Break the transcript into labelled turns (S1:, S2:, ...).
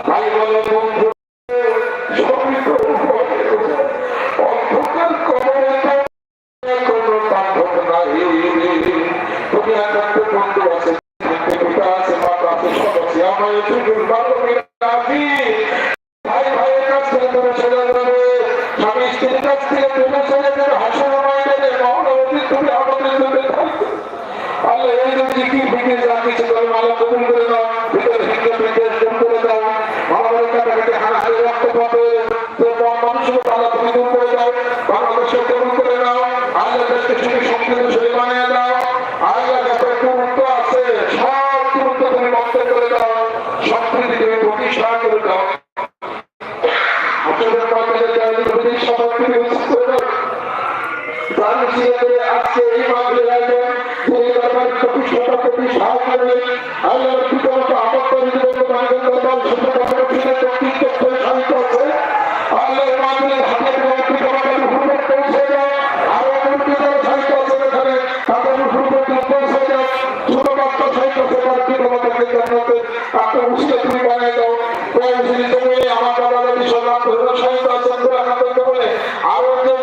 S1: ভাই বলো বন্ধু অন্ধকার কবরে কোনো বান্ধব নাই। তুমি একটা বন্ধু আছে, পিতা আছে, মাতা আছে, সব আছে। আমার ভাই ভাইয়ের কাছ থেকে তুমি চলে যাবে, স্বামী স্ত্রীর কাছ থেকে তুমি চলে যাবে, হাসির ময়দানে মহনবী তুমি আমাদের জন্য থাকবে। আল্লাহ এই যে জিকির ফিকির যা কিছু করে আল্লাহ কবুল করে দাও, ভিতরে হিন্দু বিদ্বেষ দূর করে দাও, মানবের কাটাকাটি হানাহানি রক্তপাতে মানুষগুলো আল্লাহ তুমি দূর করে দাও, বাংলাদেশে কবুল করে দাও, আল্লাহ দেশকে তুমি শক্তিশালী বানিয়ে দাও। আল্লাহ যত গুরুত্ব আছে সব গুরুত্ব তুমি মুক্ত করে দাও, সম্প্রীতি তুমি প্রতিষ্ঠা করে দাও। আপনাদের মাধ্যমে জানি সবাই করে দাও। আজকে এই মাধ্যমে যিনি দরবার কোটি শত কোটি সাহায্য করবেন, আল্লাহর পিতামাতা আমন্ত্রণ দরবার সুন্দর সাহিত্য আছে। আল্লাহর মাধ্যমে হাতে পিতামাতার হুকুমত পৌঁছে যায়, আরো সাহিত্য আছে এখানে তাদের হুকুমত পৌঁছে যায়। ছোট বাচ্চা সাহিত্য আছে তার পিতামাতাকে জানাতে তাকে উচিত তুমি বানিয়ে দাও। আমার বাবা দাদি সন্তান সাহিত্য আছে বলে আরো যে